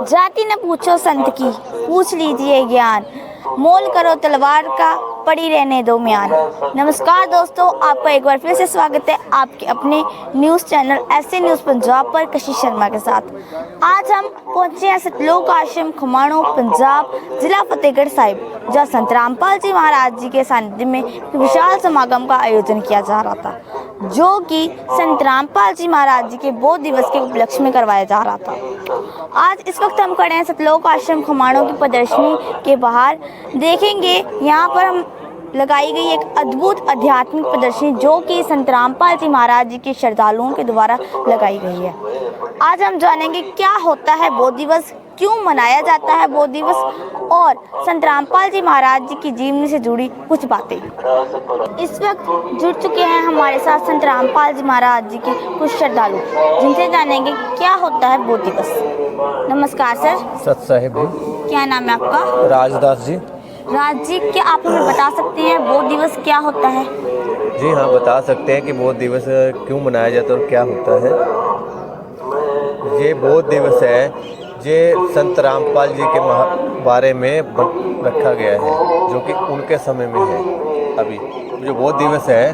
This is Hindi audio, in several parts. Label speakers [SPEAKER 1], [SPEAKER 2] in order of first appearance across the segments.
[SPEAKER 1] जाति न पूछो संत की, पूछ लीजिए ज्ञान, मोल करो तलवार का, पड़ी रहने दो म्यान। नमस्कार दोस्तों, आपका एक बार फिर से स्वागत है आपके अपने न्यूज़ चैनल ऐसे न्यूज़ पंजाब पर कशिश शर्मा के साथ। आज हम पहुंचे हैं सतलोक आश्रम खमाणों पंजाब जिला फतेहगढ़ साहिब, जहां संत रामपाल जी महाराज जी के सानिध्य में एक विशाल समागम का आयोजन किया जा रहा था, जो कि संत रामपाल जी महाराज जी के बोध दिवस के उपलक्ष्य में करवाया जा रहा था। आज इस वक्त हम खड़े हैं सतलोक आश्रम खमाणों की प्रदर्शनी के बाहर। देखेंगे यहाँ पर हम लगाई गई एक अद्भुत आध्यात्मिक प्रदर्शनी, जो कि संत रामपाल जी महाराज जी के श्रद्धालुओं के द्वारा लगाई गई है। आज हम जानेंगे क्या होता है बोध दिवस, क्यों मनाया जाता है बोध दिवस, और संत रामपाल जी महाराज जी की जीवनी से जुड़ी कुछ बातें। इस वक्त जुड़ चुके हैं हमारे साथ संत रामपाल जी महाराज जी के कुछ श्रद्धालु, जिनसे जानेंगे क्या होता है बोध दिवस। नमस्कार सर।
[SPEAKER 2] सत साहिब जी।
[SPEAKER 1] क्या नाम है आपका?
[SPEAKER 2] राजदास जी।
[SPEAKER 1] राज जी, क्या आप हमें बता सकते हैं बोध दिवस क्या होता है?
[SPEAKER 2] जी हाँ, बता सकते हैं कि बोध दिवस क्यों मनाया जाता है और क्या होता है। ये बोध दिवस है, ये संत रामपाल जी के बारे में रखा गया है, जो कि उनके समय में है। अभी जो बोध दिवस है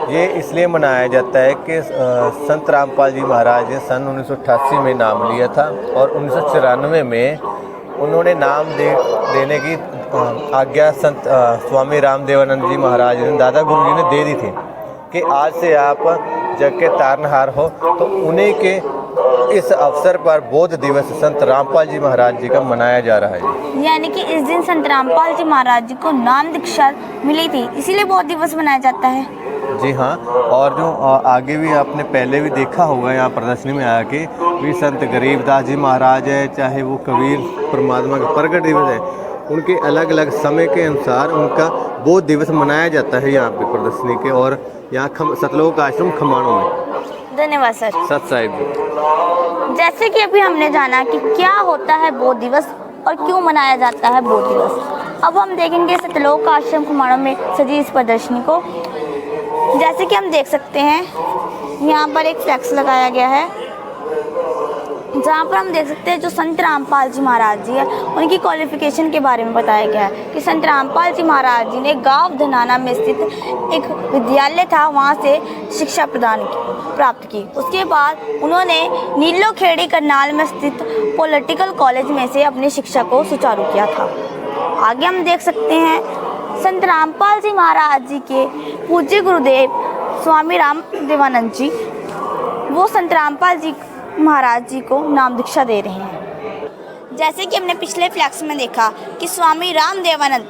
[SPEAKER 2] ये इसलिए मनाया जाता है कि संत रामपाल जी महाराज ने सन 1988 में नाम लिया था और 1994 में उन्होंने नाम देने की आज्ञा संत स्वामी रामदेवानंद जी महाराज ने, दादा गुरु जी ने दे दी थी कि आज से आप जग के तारनहार हो। तो उन्हीं के इस अवसर पर बोध दिवस संत रामपाल जी महाराज जी का मनाया जा रहा है।
[SPEAKER 1] यानी कि इस दिन संत रामपाल जी महाराज जी को नाम दीक्षा मिली थी, इसीलिए बोध दिवस मनाया जाता है।
[SPEAKER 2] जी हाँ, और जो आगे भी आपने पहले भी देखा होगा यहाँ प्रदर्शनी में आया कि भी संत गरीबदास जी महाराज है, चाहे वो कबीर परमात्मा का प्रकट दिवस है, उनके अलग अलग समय के अनुसार उनका बोध दिवस मनाया जाता है यहाँ पे प्रदर्शनी के, और यहाँ सतलोक आश्रम खमाणों में।
[SPEAKER 1] धन्यवाद सर।
[SPEAKER 2] सत साहिब।
[SPEAKER 1] जैसे कि अभी हमने जाना कि क्या होता है बोध दिवस और क्यों मनाया जाता है बोध दिवस, अब हम देखेंगे सतलोक आश्रम खमाणों में सजी इस प्रदर्शनी को। जैसे कि हम देख सकते हैं यहाँ पर एक फ्लैक्स लगाया गया है, जहाँ पर हम देख सकते हैं जो संत रामपाल जी महाराज जी है उनकी क्वालिफिकेशन के बारे में बताया गया है कि संत रामपाल जी महाराज जी ने गांव धनाना में स्थित एक विद्यालय था, वहाँ से शिक्षा प्राप्त की। उसके बाद उन्होंने नीलो खेड़ी करनाल में स्थित पॉलिटिकल कॉलेज में से अपनी शिक्षा को सुचारू किया था। आगे हम देख सकते हैं संत रामपाल जी महाराज जी के पूज्य गुरुदेव स्वामी रामदेवानंद जी, वो संत रामपाल जी महाराज जी को नाम दीक्षा दे रहे हैं। जैसे कि हमने पिछले फ्लैक्स में देखा कि स्वामी रामदेवानंद,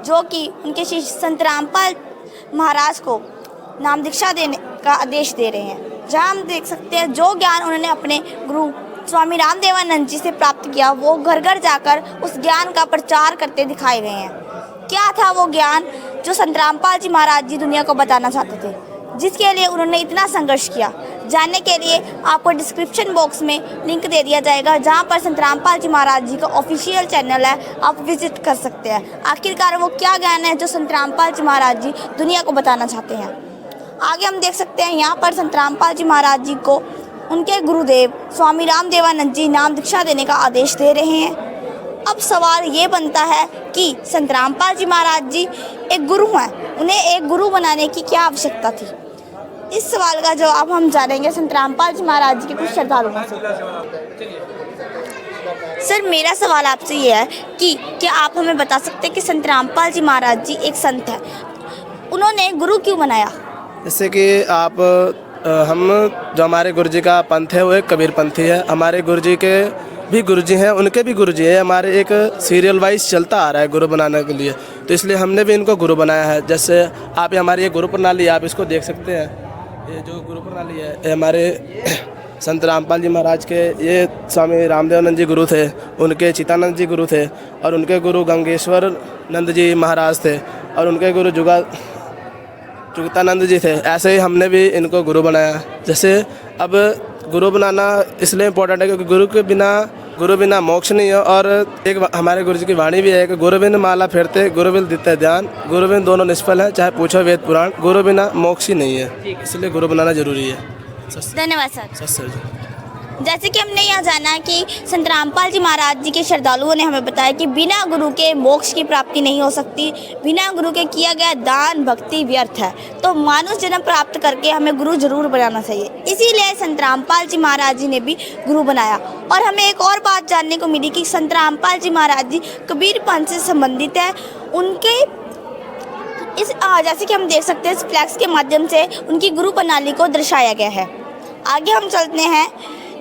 [SPEAKER 1] जो कि उनके शिष्य संत रामपाल महाराज को नाम दीक्षा देने का आदेश दे रहे हैं। जहां हम देख सकते हैं जो ज्ञान उन्होंने अपने गुरु स्वामी रामदेवानंद जी से प्राप्त किया, वो घर घर जाकर उस ज्ञान का प्रचार करते दिखाए गए हैं। क्या था वो ज्ञान जो संत रामपाल जी महाराज जी दुनिया को बताना चाहते थे, जिसके लिए उन्होंने इतना संघर्ष किया? जानने के लिए आपको डिस्क्रिप्शन बॉक्स में लिंक दे दिया जाएगा, जहां पर संत रामपाल जी महाराज जी का ऑफिशियल चैनल है, आप विजिट कर सकते हैं। आखिरकार वो क्या ज्ञान है जो संत रामपाल जी महाराज जी दुनिया को बताना चाहते हैं। आगे हम देख सकते हैं यहाँ पर संत रामपाल जी महाराज जी को उनके गुरुदेव स्वामी रामदेवानंद जी नाम दीक्षा देने का आदेश दे रहे हैं। अब सवाल ये बनता है कि संत रामपाल जी महाराज जी एक गुरु हैं, उन्हें एक गुरु बनाने की क्या आवश्यकता थी? इस सवाल का जवाब हम जानेंगे संत रामपाल जी महाराज जी के कुछ श्रद्धालुओं से। सर, मेरा सवाल आपसे ये है कि क्या आप हमें बता सकते हैं कि संत रामपाल जी महाराज जी एक संत हैं, उन्होंने गुरु क्यों बनाया?
[SPEAKER 3] जैसे कि हम जो हमारे गुरुजी का पंथ है वो एक कबीर पंथी है। हमारे गुरुजी के भी गुरुजी हैं, उनके भी गुरुजी हैं। हमारे एक सीरियल वाइज चलता आ रहा है गुरु बनाने के लिए, तो इसलिए हमने भी इनको गुरु बनाया है। जैसे आप हमारी ये गुरु प्रणाली आप इसको देख सकते हैं। ये जो गुरु प्रणाली है ये हमारे संत रामपाल जी महाराज के, ये स्वामी रामदेवानंद जी गुरु थे, उनके चितानंद जी गुरु थे, और उनके गुरु गंगेश्वर नंद जी महाराज थे, और उनके गुरु जुगतानंद जी थे। ऐसे ही हमने भी इनको गुरु बनाया। जैसे अब गुरु बनाना इसलिए इम्पोर्टेंट है क्योंकि गुरु बिना मोक्ष नहीं है। और एक हमारे गुरु जी की वाणी भी है कि गुरु बिन माला फेरते, गुरु बिन दिते ध्यान, गुरु बिन दोनों निष्फल है, चाहे पूछो वेद पुराण, गुरु बिना मोक्ष ही नहीं है। इसलिए गुरु बनाना जरूरी है।
[SPEAKER 1] धन्यवाद सर।
[SPEAKER 3] सर जी।
[SPEAKER 1] जैसे कि हमने यहाँ जाना कि संत रामपाल जी महाराज जी के श्रद्धालुओं ने हमें बताया कि बिना गुरु के मोक्ष की प्राप्ति नहीं हो सकती, बिना गुरु के किया गया दान भक्ति व्यर्थ है। तो मानुष जन्म प्राप्त करके हमें गुरु जरूर बनाना चाहिए। इसीलिए संत रामपाल जी महाराज जी ने भी गुरु बनाया। और हमें एक और बात जानने को मिली कि संत रामपाल जी महाराज जी कबीर पंथ से संबंधित है। उनके इस जैसे कि हम देख सकते हैं इस फ्लैक्स के माध्यम से उनकी गुरु प्रणाली को दर्शाया गया है। आगे हम चलते हैं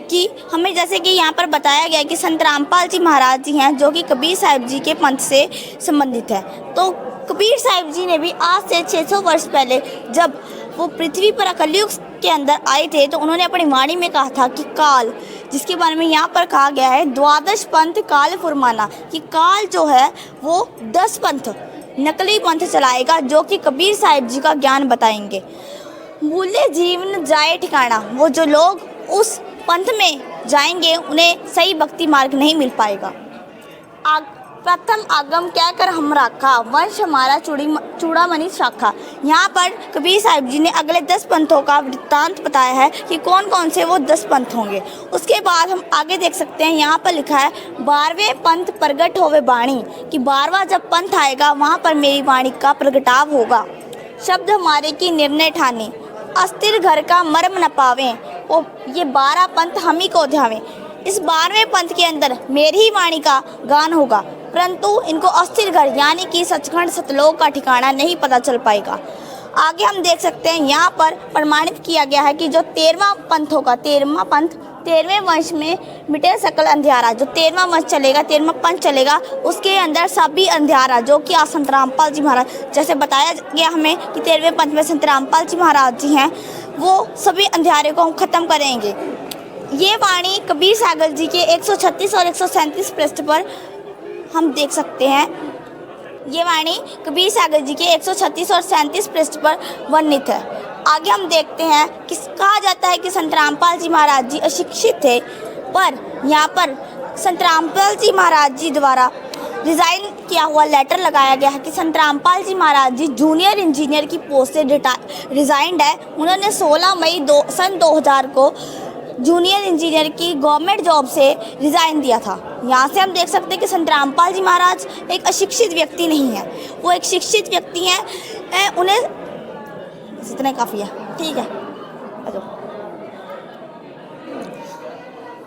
[SPEAKER 1] कि हमें जैसे कि यहाँ पर बताया गया कि संत रामपाल जी महाराज जी हैं जो कि कबीर साहिब जी के पंथ से संबंधित है। तो कबीर साहिब जी ने भी आज से 600 वर्ष पहले जब वो पृथ्वी पर कलयुग के अंदर आए थे तो उन्होंने अपनी वाणी में कहा था कि काल, जिसके बारे में यहाँ पर कहा गया है द्वादश पंथ काल फुरमाना, कि काल जो है वो 10 पंथ नकली पंथ चलाएगा जो कि कबीर साहिब जी का ज्ञान बताएंगे। मूल्य जीवन जाए ठिकाना, वो जो लोग उस पंथ में जाएंगे उन्हें सही भक्ति मार्ग नहीं मिल पाएगा। प्रथम आगम क्या कर हम राखा, वंश हमारा चूड़ामणि शाखा। यहाँ पर कबीर साहिब जी ने अगले 10 पंथों का वृत्तांत बताया है कि कौन कौन से वो 10 पंथ होंगे। उसके बाद हम आगे देख सकते हैं, यहाँ पर लिखा है 12वें पंथ प्रगट होवे वाणी, कि 12वां जब पंथ आएगा वहाँ पर मेरी वाणी का प्रगटाव होगा। शब्द हमारे की निर्णय ठाने, अस्थिर घर का मर्म न पावें, वो ये 12 पंथ हम ही को ध्यावें। इस 12वें पंथ के अंदर मेरी ही वाणी का गान होगा, परंतु इनको अस्थिर घर यानी कि सचखंड सतलोक का ठिकाना नहीं पता चल पाएगा। आगे हम देख सकते हैं यहाँ पर प्रमाणित किया गया है कि जो 13वां पंथ होगा, 13वां पंथ 13वें वंश में मिटे सकल अंधियारा, जो 13वां वंश चलेगा, 13वां पंथ चलेगा, उसके अंदर सभी अंधियारा जो कि आज संत रामपाल जी महाराज, जैसे बताया गया हमें कि 13वें पंथ में संत रामपाल जी महाराज जी हैं, वो सभी अंधियारे को हम ख़त्म करेंगे। ये वाणी कबीर सागर जी के 136 और 137 पृष्ठ पर हम देख सकते हैं। ये वाणी कबीर सागर जी के 136 और 37 पृष्ठ पर वर्णित है। आगे हम देखते हैं कि कहा जाता है कि संत रामपाल जी महाराज जी अशिक्षित थे, पर यहाँ पर संत रामपाल जी महाराज जी द्वारा रिज़ाइन किया हुआ लेटर लगाया गया है कि संत रामपाल जी महाराज जी जूनियर इंजीनियर की पोस्ट से रिज़ाइंड है। उन्होंने 16 मई सन 2000 को जूनियर इंजीनियर की गवर्नमेंट जॉब से रिज़ाइन दिया था। यहाँ से हम देख सकते हैं कि संत रामपाल जी महाराज एक अशिक्षित व्यक्ति नहीं है, वो एक शिक्षित व्यक्ति हैं। उन्हें इतना काफ़ी है, ठीक है।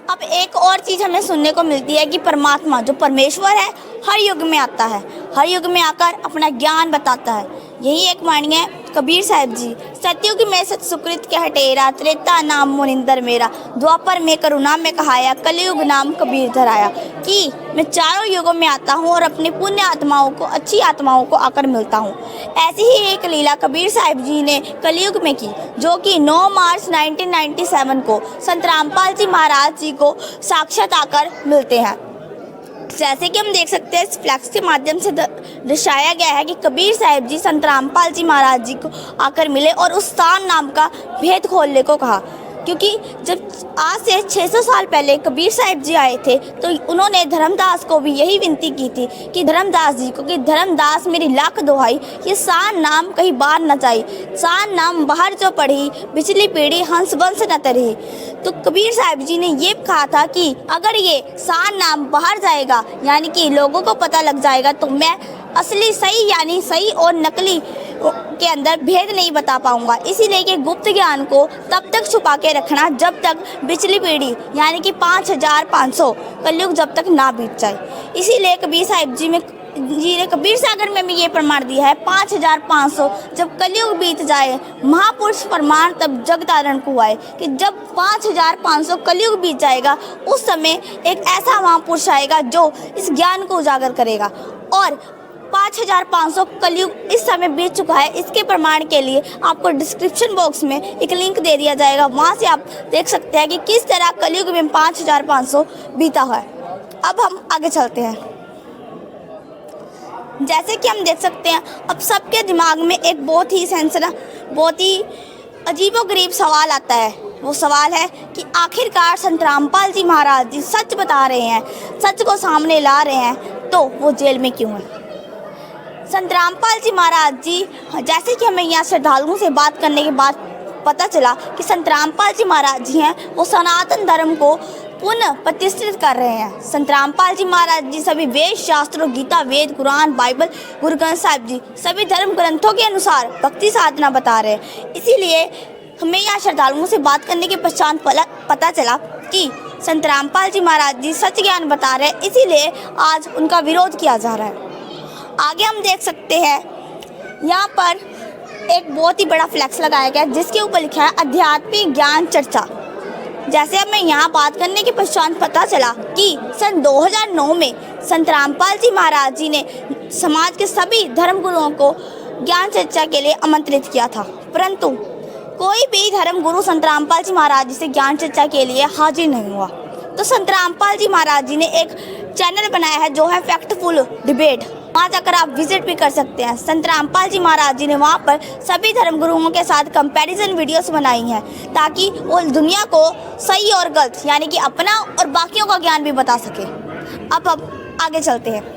[SPEAKER 1] अब एक और चीज़ हमें सुनने को मिलती है कि परमात्मा जो परमेश्वर है हर युग में आता है, हर युग में आकर अपना ज्ञान बताता है। यही एक वाणी है कबीर साहिब जी, सतयुग में सत सुकृत के हटेरा, त्रेता नाम मुनिंदर मेरा, द्वापर में करुणा में कहाया, कलयुग नाम कबीर धराया, कि मैं चारों युगों में आता हूँ और अपने पुण्य आत्माओं को, अच्छी आत्माओं को आकर मिलता हूँ। ऐसी ही एक लीला कबीर साहिब जी ने कलयुग में की, जो कि 9 मार्च 1997 को संत रामपाल जी महाराज जी को साक्षात आकर मिलते हैं। जैसे कि हम देख सकते हैं इस फ्लैक्स के माध्यम से दर्शाया गया है कि कबीर साहिब जी संत रामपाल जी महाराज जी को आकर मिले और उस स्थान नाम का भेद खोलने को कहा, क्योंकि जब आज से 600 साल पहले कबीर साहिब जी आए थे तो उन्होंने धर्मदास को भी यही विनती की थी कि धर्मदास जी को कि धर्मदास मेरी लाख दोहाई, ये सान नाम कहीं बाहर न जाई, सान नाम बाहर जो पढ़ी, पिछली पीढ़ी हंस वंश न तरही। तो कबीर साहिब जी ने ये कहा था कि अगर ये सान नाम बाहर जाएगा यानी कि लोगों को पता लग जाएगा तो मैं असली सही यानी सही और नकली के अंदर भेद नहीं बता पाऊंगा। इसीलिए कि गुप्त ज्ञान को तब तक छुपा के रखना जब तक पिछली पीढ़ी यानी कि 5500 कलयुग जब तक ना बीत जाए। इसीलिए कबीर साहिब जी ने कबीर सागर में भी ये प्रमाण दिया है 5500 जब कलयुग बीत जाए महापुरुष प्रमाण तब जग तारण को आए, कि जब 5500 कलयुग बीत जाएगा उस समय एक ऐसा महापुरुष आएगा जो इस ज्ञान को उजागर करेगा। और 5500 कलयुग इस समय बीत चुका है, इसके प्रमाण के लिए आपको डिस्क्रिप्शन बॉक्स में एक लिंक दे दिया जाएगा, वहाँ से आप देख सकते हैं कि किस तरह कलयुग में 5500 बीता हुआ है। अब हम आगे चलते हैं। जैसे कि हम देख सकते हैं अब सबके दिमाग में एक बहुत ही अजीबोगरीब सवाल आता है। वो सवाल है कि आखिरकार संत रामपाल जी महाराज जी सच बता रहे हैं, सच को सामने ला रहे हैं, तो वो जेल में क्यों हैं? संत रामपाल जी महाराज जी जैसे कि हमें यहाँ श्रद्धालुओं से बात करने के बाद पता चला कि संत रामपाल जी महाराज जी हैं वो सनातन धर्म को पुनः प्रतिष्ठित कर रहे हैं। संत रामपाल जी महाराज जी सभी वेद शास्त्रों, गीता, वेद, कुरान, बाइबल, गुरु ग्रंथ साहिब जी सभी धर्म ग्रंथों के अनुसार भक्ति साधना बता रहे हैं। इसीलिए हमें यहाँ श्रद्धालुओं से बात करने के पश्चात पता चला कि संत रामपाल जी महाराज जी सच ज्ञान बता रहे हैं, इसीलिए आज उनका विरोध किया जा रहा है। आगे हम देख सकते हैं यहाँ पर एक बहुत ही बड़ा फ्लैक्स लगाया गया है जिसके ऊपर लिखा है आध्यात्मिक ज्ञान चर्चा। जैसे हमें यहाँ बात करने के पश्चात पता चला कि सन 2009 में संत रामपाल जी महाराज जी ने समाज के सभी धर्म गुरुओं को ज्ञान चर्चा के लिए आमंत्रित किया था, परंतु कोई भी धर्म गुरु संत रामपाल जी महाराज जी से ज्ञान चर्चा के लिए हाजिर नहीं हुआ। तो संत रामपाल जी महाराज जी ने एक चैनल बनाया है जो है फैक्टफुल डिबेट, वहाँ जाकर आप विजिट भी कर सकते हैं। संत रामपाल जी महाराज जी ने वहाँ पर सभी धर्म गुरुओं के साथ कंपैरिजन वीडियोस बनाई हैं ताकि वो दुनिया को सही और गलत यानी कि अपना और बाकियों का ज्ञान भी बता सके। अब आगे चलते हैं।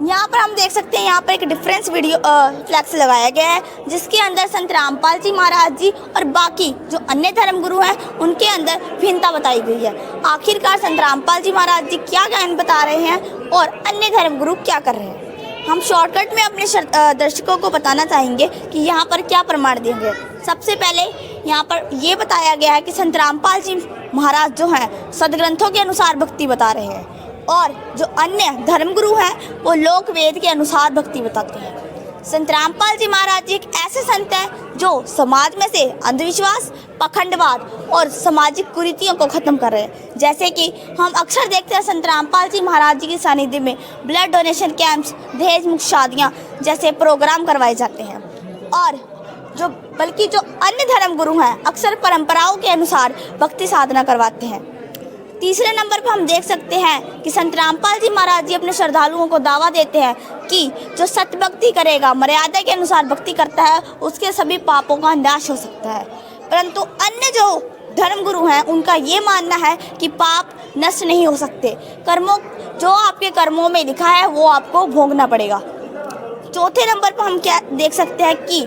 [SPEAKER 1] यहाँ पर हम देख सकते हैं यहाँ पर एक डिफरेंस वीडियो फ्लैक्स लगाया गया है जिसके अंदर संत रामपाल जी महाराज जी और बाकी जो अन्य धर्म गुरु हैं उनके अंदर भिन्नता बताई गई है। आखिरकार संत रामपाल जी महाराज जी क्या ज्ञान बता रहे हैं और अन्य धर्म गुरु क्या कर रहे हैं। हम शॉर्टकट में अपने दर्शकों को बताना चाहेंगे कि यहाँ पर क्या प्रमाण देंगे। सबसे पहले यहाँ पर ये बताया गया है कि संत रामपाल जी महाराज जो हैं सदग्रंथों के अनुसार भक्ति बता रहे हैं और जो अन्य धर्म गुरु हैं वो लोक वेद के अनुसार भक्ति बताते हैं। संत रामपाल जी महाराज जी एक ऐसे संत हैं जो समाज में से अंधविश्वास, पखंडवाद और सामाजिक कुरीतियों को खत्म कर रहे हैं। जैसे कि हम अक्सर देखते हैं संत रामपाल जी महाराज जी के सानिध्य में ब्लड डोनेशन कैंप्स, दहेज मुक्त शादियाँ जैसे प्रोग्राम करवाए जाते हैं और बल्कि जो अन्य धर्म गुरु हैं अक्सर परंपराओं के अनुसार भक्ति साधना करवाते हैं। तीसरे नंबर पर हम देख सकते हैं कि संत रामपाल जी महाराज जी अपने श्रद्धालुओं को दावा देते हैं कि जो सत्य भक्ति करेगा, मर्यादा के अनुसार भक्ति करता है, उसके सभी पापों का नाश हो सकता है। परंतु अन्य जो धर्म गुरु हैं उनका ये मानना है कि पाप नष्ट नहीं हो सकते, जो आपके कर्मों में लिखा है वो आपको भोगना पड़ेगा। चौथे नंबर पर हम क्या देख सकते हैं कि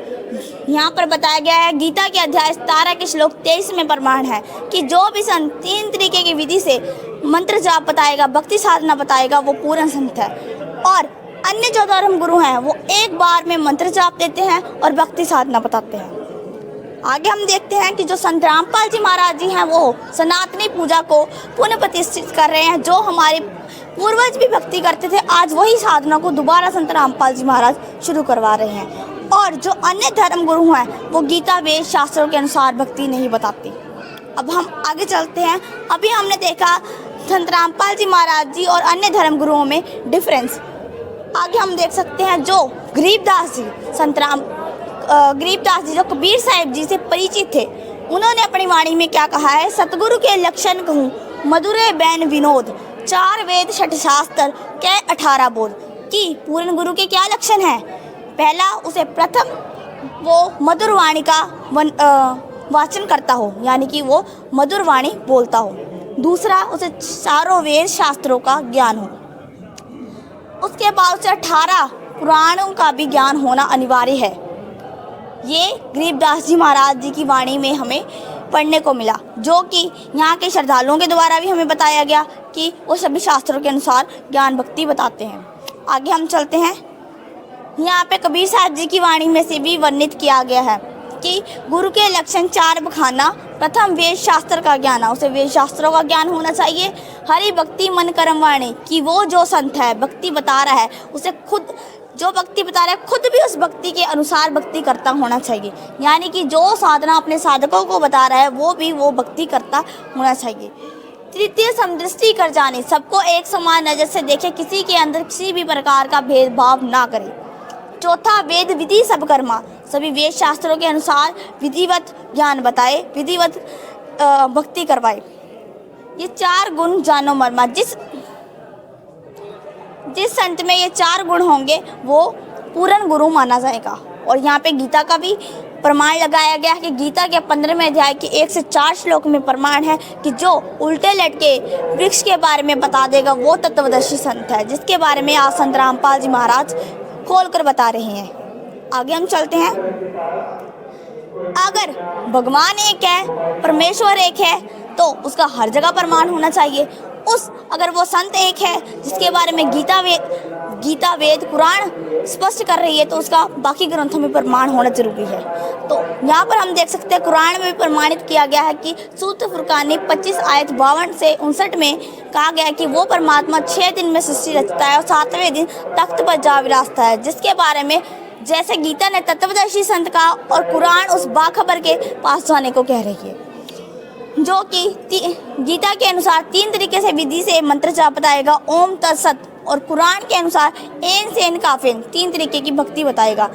[SPEAKER 1] यहाँ पर बताया गया है गीता के अध्याय 17 के श्लोक 23 में प्रमाण है कि जो भी संत 3 तरीके की विधि से मंत्र जाप बताएगा, भक्ति साधना बताएगा, वो पूर्ण संत है। और अन्य जो धर्म गुरु हैं वो एक बार में मंत्र जाप देते हैं और भक्ति साधना बताते हैं। आगे हम देखते हैं कि जो संत रामपाल जी महाराज जी हैं वो सनातनी पूजा को पुनः प्रतिष्ठित कर रहे हैं। जो हमारे पूर्वज भी भक्ति करते थे, आज वही साधना को दोबारा संत रामपाल जी महाराज शुरू करवा रहे हैं। और जो अन्य धर्म गुरु हैं वो गीता, वेद, शास्त्रों के अनुसार भक्ति नहीं बताते। अब हम आगे चलते हैं। अभी हमने देखा संत रामपाल जी महाराज जी और अन्य धर्म गुरुओं में डिफरेंस। आगे हम देख सकते हैं जो गरीबदास जी, गरीबदास जी जो कबीर साहिब जी से परिचित थे, उन्होंने अपनी वाणी में क्या कहा है। सतगुरु के लक्षण कहूँ मधुरे बैन विनोद, 4 वेद 6 शास्त्र के 18 बोध। कि पूर्ण गुरु के क्या लक्षण हैं। पहला, उसे प्रथम वो मधुर वाणी का वाचन करता हो, यानी कि वो मधुर वाणी बोलता हो। दूसरा, उसे चारों वेद शास्त्रों का ज्ञान हो। उसके बाद उसे 18 पुराणों का भी ज्ञान होना अनिवार्य है। ये गरीबदास जी महाराज जी की वाणी में हमें पढ़ने को मिला, जो कि यहाँ के श्रद्धालुओं के द्वारा भी हमें बताया गया कि वो सभी शास्त्रों के अनुसार ज्ञान भक्ति बताते हैं। आगे हम चलते हैं। यहाँ पे कबीर साहब जी की वाणी में से भी वर्णित किया गया है कि गुरु के लक्षण 4 बखाना। प्रथम, वेद शास्त्र का ज्ञान, उसे वेद शास्त्रों का ज्ञान होना चाहिए। हरि भक्ति मन कर्म वाणी, कि वो जो संत है भक्ति बता रहा है, उसे खुद जो भक्ति बता रहा है खुद भी उस भक्ति के अनुसार भक्ति करता होना चाहिए। यानी कि जो साधना अपने साधकों को बता रहा है वो भी वो भक्ति करता होना चाहिए। तृतीय, समदृष्टि कर जाने, सबको एक समान नज़र से देखे, किसी के अंदर किसी भी प्रकार का भेदभाव ना करे। चौथा, वेद विधि सब कर्मा, सभी वेद शास्त्रों के अनुसार विधिवत ज्ञान बताए, विधिवत भक्ति करवाए। ये 4 गुण जानो मर्मा। जिस संत में ये 4 गुण होंगे वो पूर्ण गुरु माना जाएगा। और यहाँ पे गीता का भी प्रमाण लगाया गया है कि गीता के 15वें अध्याय के 1 से 4 श्लोक में प्रमाण है कि जो उल्टे लटके वृक्ष के बारे में बता देगा वो तत्वदर्शी संत है, जिसके बारे में आज संत रामपाल जी महाराज खोल कर बता रहे हैं। आगे हम चलते हैं। अगर भगवान एक है, परमेश्वर एक है, तो उसका हर जगह प्रमाण होना चाहिए। अगर वो संत एक है जिसके बारे में गीता वेद कुरान स्पष्ट कर रही है, तो उसका बाकी ग्रंथों में प्रमाण होना जरूरी है। तो यहाँ पर हम देख सकते हैं कुरान में भी प्रमाणित किया गया है कि सूरत फुरकान 25 आयत 52 से 59 में कहा गया है कि वो परमात्मा 6 दिन में सृष्टि रचता है और 7वें दिन तख्त पर जा विराजता है, जिसके बारे में जैसे गीता ने तत्वदर्शी संत का और कुरान उस बाखबर के पास जाने को कह रही है, जो कि गीता के अनुसार 3 तरीके से विधि से मंत्र जाप बताएगा, ओम तत्सत, और कुरान के अनुसार एन से एन काफिन 3 तरीके की भक्ति बताएगा।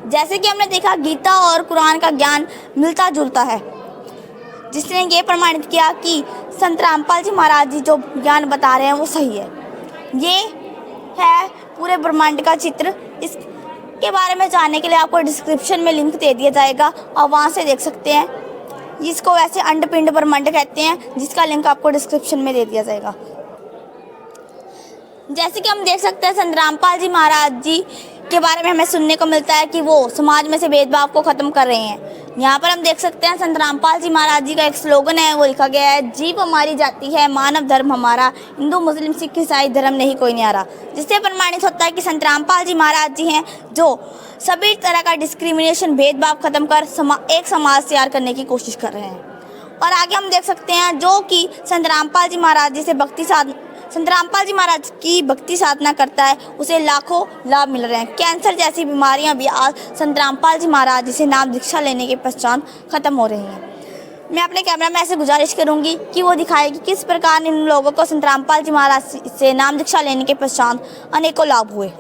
[SPEAKER 1] जैसे कि हमने देखा गीता और कुरान का ज्ञान मिलता जुलता है, जिसने ये प्रमाणित किया कि संत रामपाल जी महाराज जी जो ज्ञान बता रहे हैं वो सही है। ये है पूरे ब्रह्मांड का चित्र। इसके बारे में जानने के लिए आपको डिस्क्रिप्शन में लिंक दे दिया जाएगा और वहाँ से देख सकते हैं, जिसको वैसे अंडपिंड ब्रह्मांड कहते हैं, जिसका लिंक आपको डिस्क्रिप्शन में दे दिया जाएगा। जैसे कि हम देख सकते हैं संत रामपाल जी महाराज जी के बारे में हमें सुनने को मिलता है कि वो समाज में से भेदभाव को ख़त्म कर रहे हैं। यहाँ पर हम देख सकते हैं संत रामपाल जी महाराज जी का एक स्लोगन है, वो लिखा गया है, जीव हमारी जाति है, मानव धर्म हमारा, हिंदू मुस्लिम सिख ईसाई धर्म नहीं कोई न्यारा। जिससे प्रमाणित होता है कि संत रामपाल जी महाराज जी हैं जो सभी तरह का डिस्क्रिमिनेशन भेदभाव खत्म कर एक समाज तैयार करने की कोशिश कर रहे हैं। और आगे हम देख सकते हैं जो कि संत रामपाल जी महाराज जी की भक्ति साधना करता है, उसे लाखों लाभ मिल रहे हैं। कैंसर जैसी बीमारियां भी आज संत रामपाल जी महाराज जी से नाम दीक्षा लेने के पश्चात खत्म हो रही हैं। मैं अपने कैमरा में ऐसे गुजारिश करूंगी कि वो दिखाए कि किस प्रकार इन लोगों को संत रामपाल जी महाराज से नाम दीक्षा लेने के पश्चात अनेकों लाभ हुए।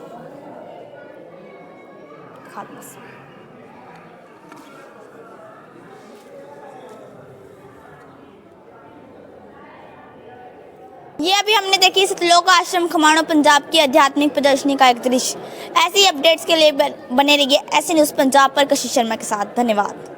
[SPEAKER 1] ये अभी हमने देखी सतलोक आश्रम खमाणों पंजाब की आध्यात्मिक प्रदर्शनी का एक दृश्य। ऐसी अपडेट्स के लिए बने रहिए ऐसे न्यूज़ पंजाब पर कशिश शर्मा के साथ। धन्यवाद।